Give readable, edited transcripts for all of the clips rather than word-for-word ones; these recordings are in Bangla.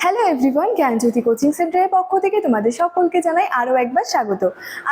হ্যালো এভরিওয়ান, জ্ঞানজ্যোতি কোচিং সেন্টারের পক্ষ থেকে তোমাদের সকলকে জানাই আরও একবার স্বাগত।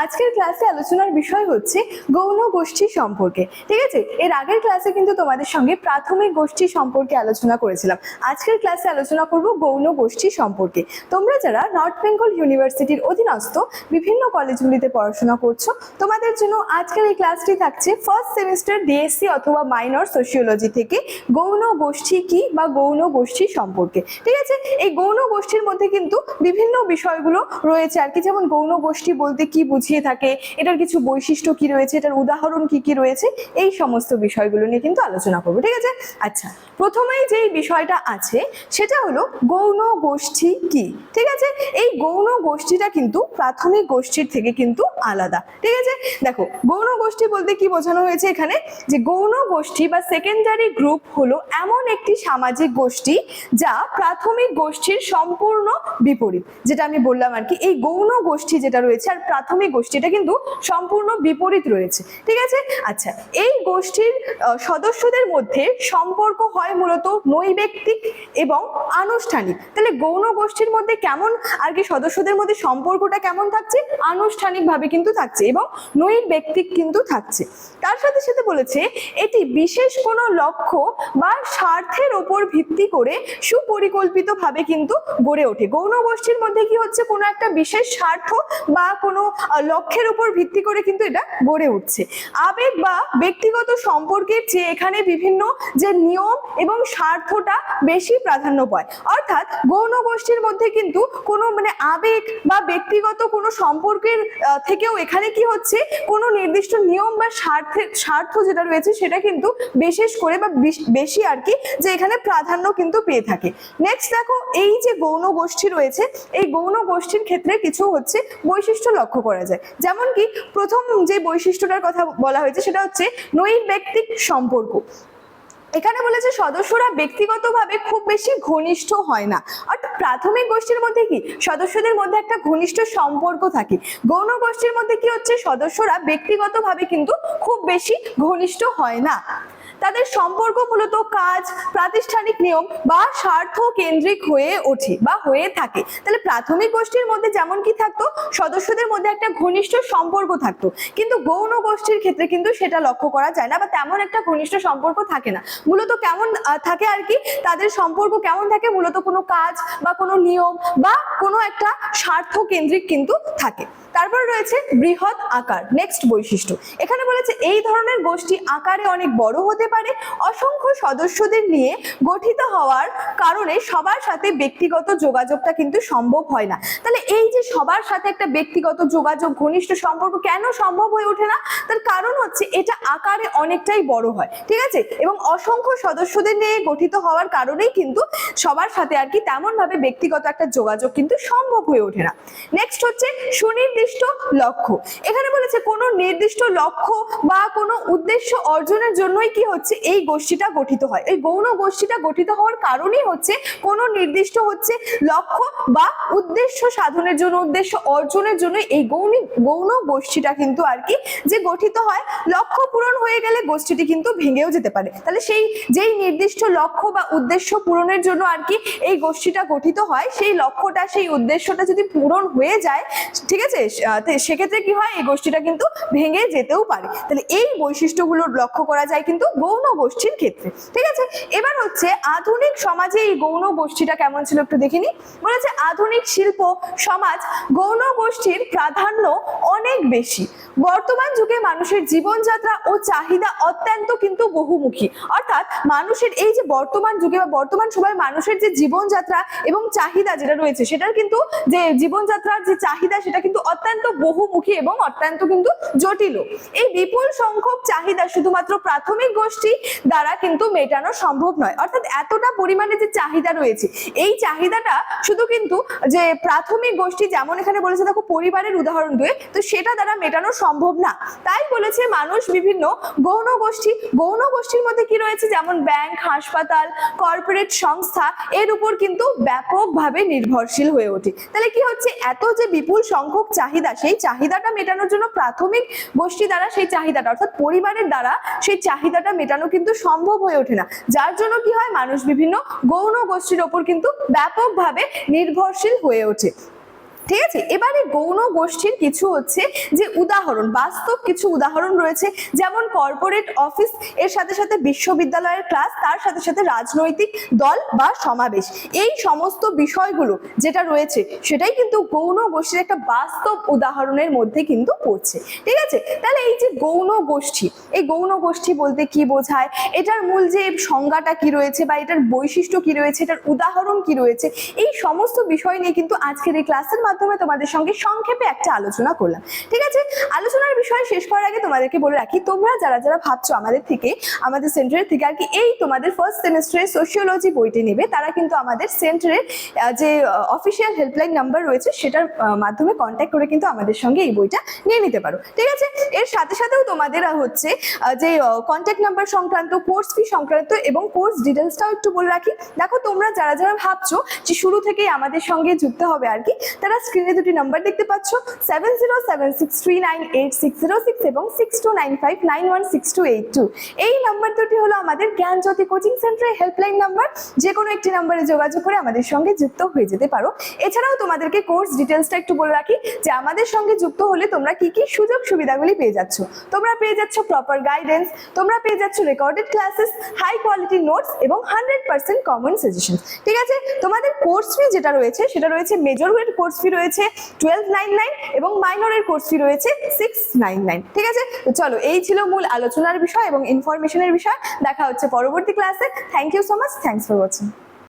আজকের ক্লাসে আলোচনার বিষয় হচ্ছে গৌণ গোষ্ঠী সম্পর্কে। ঠিক আছে, এর আগের ক্লাসে কিন্তু তোমাদের সঙ্গে প্রাথমিক গোষ্ঠী সম্পর্কে আলোচনা করেছিলাম। আজকের ক্লাসে আলোচনা করব গৌণ গোষ্ঠী সম্পর্কে। তোমরা যারা নর্থ বেঙ্গল ইউনিভার্সিটির অধীনস্থ বিভিন্ন কলেজগুলিতে পড়াশোনা করছো, তোমাদের জন্য আজকের এই ক্লাসটি থাকছে ফার্স্ট সেমিস্টার ডিএসসি অথবা মাইনর সোশিওলজি থেকে গৌণ গোষ্ঠী কি বা গৌণ গোষ্ঠী সম্পর্কে। ঠিক আছে, এই গৌণ গোষ্ঠীর মধ্যে কিন্তু বিভিন্ন বিষয়গুলো রয়েছে আর কি, যেমন গৌণ গোষ্ঠী বলতে কি বুঝিয়ে থাকে, এটার কিছু বৈশিষ্ট্য কি রয়েছে, এটার উদাহরণ কি কি রয়েছে, এই সমস্ত বিষয়গুলো নিয়ে কিন্তু আলোচনা করবো। ঠিক আছে, আচ্ছা, প্রথমেই যেই বিষয়টা আছে সেটা হলো গৌণ গোষ্ঠী কি। ঠিক আছে, এই গৌণ গোষ্ঠীটা কিন্তু প্রাথমিক গোষ্ঠীর থেকে কিন্তু আলাদা। ঠিক আছে, দেখো গৌণ গোষ্ঠী বলতে কি বোঝানো হয়েছে এখানে, যে গৌণ গোষ্ঠী বা সেকেন্ডারি গ্রুপ হলো এমন একটি সামাজিক গোষ্ঠী যা প্রাথমিক গোষ্ঠীর সম্পূর্ণ বিপরীত। যেটা আমি বললাম আর কি, এই গৌণ গোষ্ঠী যেটা রয়েছে আর প্রাথমিক গোষ্ঠীটা কিন্তু সম্পূর্ণ বিপরীত রয়েছে। ঠিক আছে, আচ্ছা, এই গোষ্ঠীর সদস্যদের মধ্যে সম্পর্ক হয় মূলত নৈবেক্তিক এবং আনুষ্ঠানিক। তাহলে গৌণ গোষ্ঠীর মধ্যে কেমন আর কি সদস্যদের মধ্যে সম্পর্কটা কেমন থাকছে, আনুষ্ঠানিকভাবে কিন্তু থাকছে এবং নৈবেক্তিক কিন্তু থাকছে। তার সাথে সাথে বলেছে এটি বিশেষ কোনো লক্ষ্য বা স্বার্থের উপর ভিত্তি করে সুপরিকল্পিতভাবে কিন্তু গড়ে ওঠে। গৌণ গোষ্ঠীর মধ্যে কি হচ্ছে, কোনো একটা বিশেষ স্বার্থ বা কোনো লক্ষ্যের উপর ভিত্তি করে কিন্তু এটা গড়ে উঠছে। আবেগ বা ব্যক্তিগত সম্পর্কের চেয়ে এখানে বিভিন্ন যে নিয়ম এবং স্বার্থটা বেশি প্রাধান্য পায়। অর্থাৎ গৌণ গোষ্ঠীর মধ্যে কিন্তু কোনো আবেগ বা ব্যক্তিগত কোনো সম্পর্কের থেকেও এখানে কি হচ্ছে, কোনো নির্দিষ্ট নিয়ম বা স্বার্থ যেটা রয়েছে সেটা কিন্তু বিশেষ করে বা বেশি আর কি, যে এখানে প্রাধান্য কিন্তু পেয়ে থাকে। নেক্সট দেখো, এই যে গৌণ গোষ্ঠী রয়েছে, এই গৌণ গোষ্ঠীর ক্ষেত্রে কিছু হচ্ছে বৈশিষ্ট্য লক্ষ্য করা যায়। যেমন কি প্রথম যে বৈশিষ্ট্যটার কথা বলা হয়েছে সেটা হচ্ছে নৈর্ব্যক্তিক সম্পর্ক। এখানে বলেছে সদস্যরা ব্যক্তিগতভাবে খুব বেশি ঘনিষ্ঠ হয় না। অর্থাৎ প্রাথমিক গোষ্ঠীর মধ্যে কি সদস্যদের মধ্যে একটা ঘনিষ্ঠ সম্পর্ক থাকে, গৌণ গোষ্ঠীর মধ্যে কি হচ্ছে, সদস্যরা ব্যক্তিগতভাবে কিন্তু খুব বেশি ঘনিষ্ঠ হয় না। তাদের সম্পর্ক মূলত কাজ, প্রাতিষ্ঠানিক নিয়ম বা স্বার্থ কেন্দ্রিক হয়ে ওঠে বা হয়ে থাকে। তাহলে প্রাথমিক গোষ্ঠীর মধ্যে যেমন কি থাকতো, সদস্যদের মধ্যে একটা ঘনিষ্ঠ সম্পর্ক থাকতো, কিন্তু গৌণ গোষ্ঠীর ক্ষেত্রে কিন্তু সেটা লক্ষ্য করা যায় না বা তেমন একটা ঘনিষ্ঠ সম্পর্ক থাকে না। মূলত কেমন থাকে আর কি, তাদের সম্পর্ক কেমন থাকে, মূলত কোনো কাজ বা কোনো নিয়ম বা কোনো একটা স্বার্থ কেন্দ্রিক কিন্তু থাকে। তারপর রয়েছে বৃহৎ আকার, নেক্সট বৈশিষ্ট্য। এখানে বলেছে এই ধরনের গোষ্ঠী আকারে অনেক বড় হতে পারে, অসংখ্য সদস্যদের নিয়ে গঠিত হওয়ার কারণে সবার সাথে ব্যক্তিগত যোগাযোগটা কিন্তু সম্ভব হয় না। তাহলে এই যে সবার সাথে একটা ব্যক্তিগত যোগাযোগ, ঘনিষ্ঠ সম্পর্ক কেন সম্ভব হয়ে ওঠে না, তার কারণ হচ্ছে এটা আকারে অনেকটাই বড় হয়। ঠিক আছে, এবং অসংখ্য সদস্যদের নিয়ে গঠিত হওয়ার কারণেই কিন্তু সবার সাথে আর কি তেমন ভাবে ব্যক্তিগত একটা যোগাযোগ কিন্তু সম্ভব হয়ে ওঠে না। নেক্সট হচ্ছে সুনির্দিষ্ট লক্ষ্য। এখানে বলেছে কোনো নির্দিষ্ট লক্ষ্য বা কোনো উদ্দেশ্য অর্জনের জন্যই কি হচ্ছে এই গোষ্ঠীটা গঠিত হয়। এই গৌণ গোষ্ঠীটা গঠিত হওয়ার কারণই হচ্ছে কোনো নির্দিষ্ট হচ্ছে লক্ষ্য বা উদ্দেশ্য সাধনের জন্য, উদ্দেশ্য অর্জনের জন্য এই গৌণ গোষ্ঠীটা কিন্তু আর কি যে গঠিত হয়। লক্ষ্য পূরণ হয়ে গেলে গোষ্ঠীটি কিন্তু ভেঙেও যেতে পারে। তাহলে সেই যেই নির্দিষ্ট লক্ষ্য বা উদ্দেশ্য পূরণের জন্য আর কি এই গোষ্ঠীটা গঠিত হয়, সেই লক্ষ্যটা সেই উদ্দেশ্যটা যদি পূরণ হয়ে যায়, ঠিক আছে, সেক্ষেত্রে কি হয়, এই গোষ্ঠীটা কিন্তু ভেঙে যেতেও পারে। তাহলে এই বৈশিষ্ট্যগুলো লক্ষ্য করা যায় কিন্তু গৌণ গোষ্ঠীর ক্ষেত্রে। ঠিক আছে, এবার হচ্ছে আধুনিক সমাজে এই গৌণ গোষ্ঠীটা কেমন ছিল একটু দেখে নি। বলেছে আধুনিক শিল্প সমাজ গৌণ গোষ্ঠীর প্রাধান্য অনেক বেশি। বর্তমান যুগে মানুষের জীবনযাত্রা ও চাহিদা অত্যন্ত কিন্তু বহুমুখী। অর্থাৎ মানুষের এই যে বর্তমান যুগে বা বর্তমান সময়ে মানুষের যে জীবনযাত্রা এবং চাহিদা যেটা রয়েছে, সেটার কিন্তু যে জীবনযাত্রার যে চাহিদা সেটা কিন্তু অত্যন্ত বহুমুখী এবং অত্যন্ত কিন্তু জটিল। এই বিপুল সংখ্যক চাহিদা শুধুমাত্র প্রাথমিক গোষ্ঠী দ্বারা কিন্তু মেটানো সম্ভব নয়। অর্থাৎ এতটা পরিমাণে যে চাহিদা রয়েছে, এই চাহিদাটা শুধু কিন্তু যে প্রাথমিক গোষ্ঠী, যেমন এখানে বলেছে দেখো পরিবারের উদাহরণ দিয়ে, তো সেটা দ্বারা মেটানো সম্ভব না। তাই বলেছে মানুষ বিভিন্ন গৌণ গোষ্ঠীর মধ্যে কি রয়েছে, যেমন ব্যাংক, হাসপাতাল, কর্পোরেট সংস্থা এর উপর কিন্তু ব্যাপকভাবে নির্ভরশীল হয়ে ওঠে। তাহলে কি হচ্ছে, এত যে বিপুল সংখ্যক চাহিদা চাহিদা, সেই চাহিদাটা মেটানোর জন্য প্রাথমিক গোষ্ঠী দ্বারা সেই চাহিদাটা অর্থাৎ পরিবারের দ্বারা সেই চাহিদাটা মেটানো কিন্তু সম্ভব হয়ে ওঠে না, যার জন্য কি হয়, মানুষ বিভিন্ন গৌণ গোষ্ঠীর ওপর কিন্তু ব্যাপকভাবে নির্ভরশীল হয়ে ওঠে। ঠিক আছে, এবারে গৌণ গোষ্ঠীর কিছু হচ্ছে যে উদাহরণ, বাস্তব কিছু উদাহরণ রয়েছে, যেমন কর্পোরেট অফিস, এর সাথে সাথে বিশ্ববিদ্যালয়ের ক্লাস, তার সাথে সাথে রাজনৈতিক দল বা সমাবেশ, এই সমস্ত বিষয়গুলো যেটা রয়েছে সেটাই কিন্তু গৌণ গোষ্ঠীর একটা বাস্তব উদাহরণের মধ্যে কিন্তু পড়ছে। ঠিক আছে, তাহলে এই যে গৌণ গোষ্ঠী, এই গৌণ গোষ্ঠী বলতে কি বোঝায়, এটার মূল যে সংজ্ঞাটা কি রয়েছে বা এটার বৈশিষ্ট্য কি রয়েছে, এটার উদাহরণ কি রয়েছে, এই সমস্ত বিষয় নিয়ে কিন্তু আজকের এই ক্লাসের মাধ্যমে তোমাদের সঙ্গে সংক্ষেপে একটা আলোচনা করলাম। ঠিক আছে, আলোচনার বিষয় শেষ করার আগে তোমাদেরকে বলে রাখি, তোমরা যারা যারা ভাবছো আমাদের সেন্টারের থেকে আর কি এই তোমাদের ফার্স্ট সেমিস্টারের সোশিওলজি বইটি নেবে, তারা কিন্তু আমাদের সেন্টারের যে অফিসিয়াল হেল্পলাইন নাম্বার রয়েছে সেটার মাধ্যমে কন্ট্যাক্ট করে কিন্তু আমাদের সঙ্গে এই বইটা নিয়ে নিতে পারো। ঠিক আছে, এর সাথে সাথেও তোমাদের হচ্ছে যে কন্ট্যাক্ট নাম্বার সংক্রান্ত, কোর্স ফি সংক্রান্ত এবং কোর্স ডিটেলসটাও একটু বলে রাখি। দেখো, তোমরা যারা যারা ভাবছো যে শুরু থেকেই আমাদের সঙ্গে যুক্ত হবে আর কি, তারা স্ক্রিনে দুটি নাম্বার দেখতে পাচ্ছ, 7076398606 এবং 6295916282। এই নাম্বার দুটি হলো আমাদের জ্ঞানজ্যোতি কোচিং সেন্টারের হেল্পলাইন নাম্বার। যে কোনো একটি নাম্বারে যোগাযোগ করে আমাদের সঙ্গে যুক্ত হয়ে যেতে পারো। এছাড়াও তোমাদেরকে কোর্স ডিটেলসটা একটু বলে রাখি যে আমাদের সঙ্গে যুক্ত হলে তোমরা কি কি সুযোগ সুবিধাগুলি পেয়ে যাচ্ছ। তোমরা পেয়ে যাচ্ছ প্রপার গাইডেন্স, তোমরা পেয়ে যাচ্ছ recorded classes, high quality notes এবং 100% কমন সাজেশন। ঠিক আছে, তোমাদের কোর্স ফি যেটা রয়েছে সেটা রয়েছে, মেজর ওয়েট কোর্স ফি রয়েছে 1299 এবং মাইনরের কোর্স ফি রয়েছে 699। ঠিক আছে, তো চলো, এই ছিল মূল আলোচনার বিষয় এবং ইনফরমেশনের বিষয়। দেখা হচ্ছে পরবর্তী ক্লাসে। Thank you so much, thanks for watching.